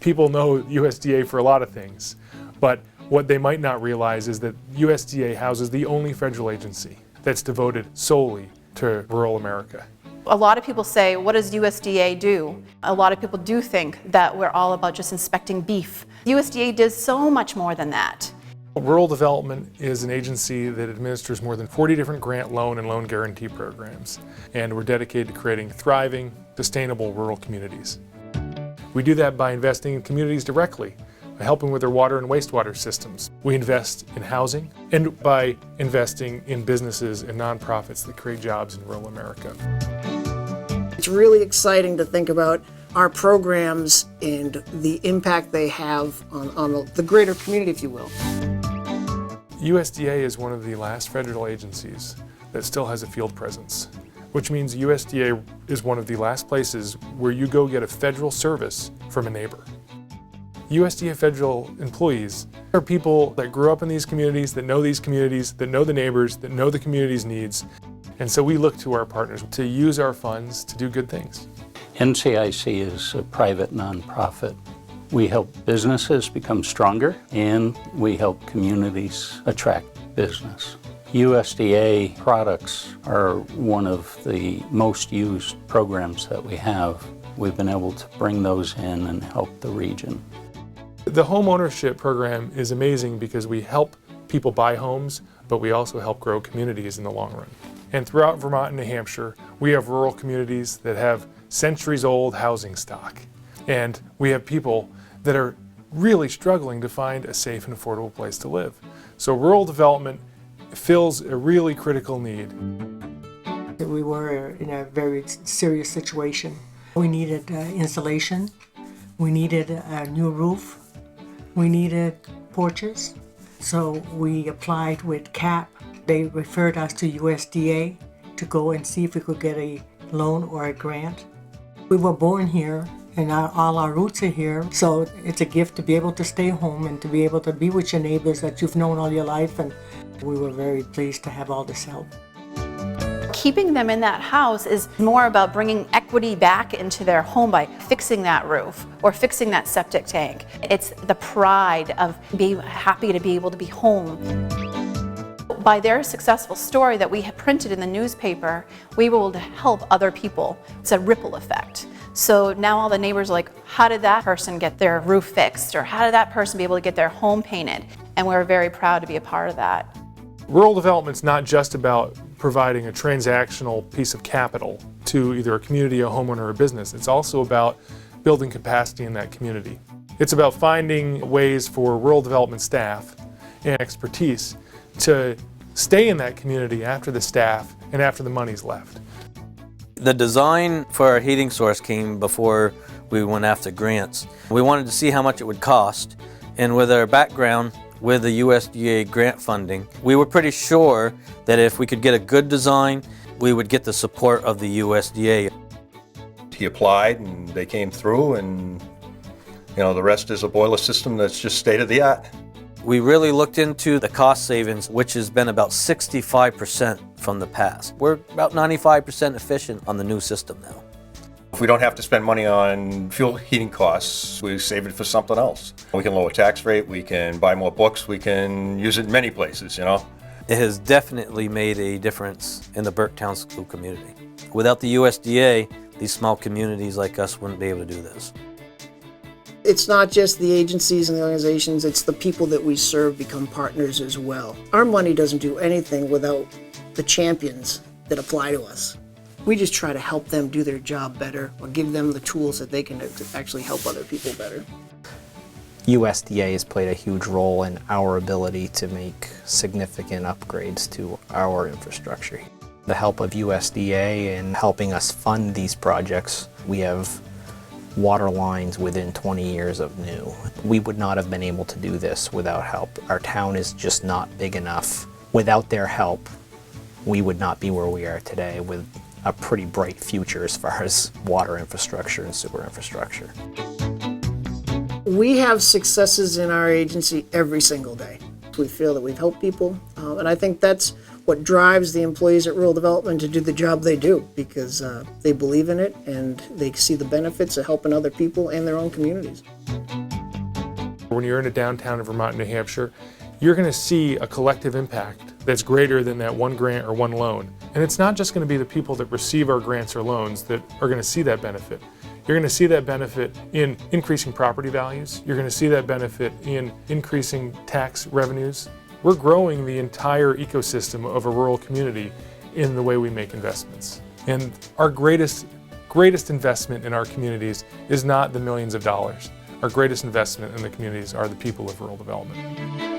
People know USDA for a lot of things, but what they might not realize is that USDA houses the only federal agency that's devoted solely to rural America. A lot of people say, what does USDA do? A lot of people do think that we're all about just inspecting beef. USDA does so much more than that. Rural Development is an agency that administers more than 40 different grant, loan, and loan guarantee programs, and we're dedicated to creating thriving, sustainable rural communities. We do that by investing in communities directly, by helping with their water and wastewater systems. We invest in housing and by investing in businesses and nonprofits that create jobs in rural America. It's really exciting to think about our programs and the impact they have on the greater community, if you will. USDA is one of the last federal agencies that still has a field presence, which means USDA is one of the last places where you go get a federal service from a neighbor. USDA federal employees are people that grew up in these communities, that know the neighbors, that know the community's needs. And so we look to our partners to use our funds to do good things. NCIC is a private nonprofit. We help businesses become stronger and we help communities attract business. USDA products are one of the most used programs that we have. We've been able to bring those in and help the region. The home ownership program is amazing because we help people buy homes, but we also help grow communities in the long run. And throughout Vermont and New Hampshire, we have rural communities that have centuries-old housing stock. And we have people that are really struggling to find a safe and affordable place to live. So rural development fills a really critical need. We were in a very serious situation. We needed insulation, we needed a new roof, we needed porches. So we applied with CAP. They referred us to USDA to go and see if we could get a loan or a grant. We were born here and all our roots are here, so it's a gift to be able to stay home and to be able to be with your neighbors that you've known all your life, and we were very pleased to have all this help. Keeping them in that house is more about bringing equity back into their home by fixing that roof or fixing that septic tank. It's the pride of being happy to be able to be home. By their successful story that we have printed in the newspaper, we were able to help other people. It's a ripple effect. So now all the neighbors are like, how did that person get their roof fixed? Or how did that person be able to get their home painted? And we're very proud to be a part of that. Rural development's not just about providing a transactional piece of capital to either a community, a homeowner, or a business. It's also about building capacity in that community. It's about finding ways for rural development staff and expertise to stay in that community after the staff and after the money's left. The design for our heating source came before we went after grants. We wanted to see how much it would cost, and with our background with the USDA grant funding, we were pretty sure that if we could get a good design, we would get the support of the USDA. He applied and they came through, and the rest is a boiler system that's just state of the art. We really looked into the cost savings, which has been about 65% from the past. We're about 95% efficient on the new system now. If we don't have to spend money on fuel heating costs, we save it for something else. We can lower tax rate, we can buy more books, we can use it in many places, It has definitely made a difference in the Burketown school community. Without the USDA, these small communities like us wouldn't be able to do this. It's not just the agencies and the organizations, it's the people that we serve become partners as well. Our money doesn't do anything without the champions that apply to us. We just try to help them do their job better or give them the tools that they can actually help other people better. USDA has played a huge role in our ability to make significant upgrades to our infrastructure. The help of USDA in helping us fund these projects, we have water lines within 20 years of new. We would not have been able to do this without help. Our town is just not big enough. Without their help, we would not be where we are today with a pretty bright future as far as water infrastructure and sewer infrastructure. We have successes in our agency every single day. We feel that we've helped people, and I think that's what drives the employees at rural development to do the job they do, because they believe in it and they see the benefits of helping other people and their own communities. When you're in a downtown in Vermont and New Hampshire, you're going to see a collective impact that's greater than that one grant or one loan. And it's not just going to be the people that receive our grants or loans that are going to see that benefit. You're going to see that benefit in increasing property values. You're going to see that benefit in increasing tax revenues. We're growing the entire ecosystem of a rural community in the way we make investments. And our greatest investment in our communities is not the millions of dollars. Our greatest investment in the communities are the people of rural development.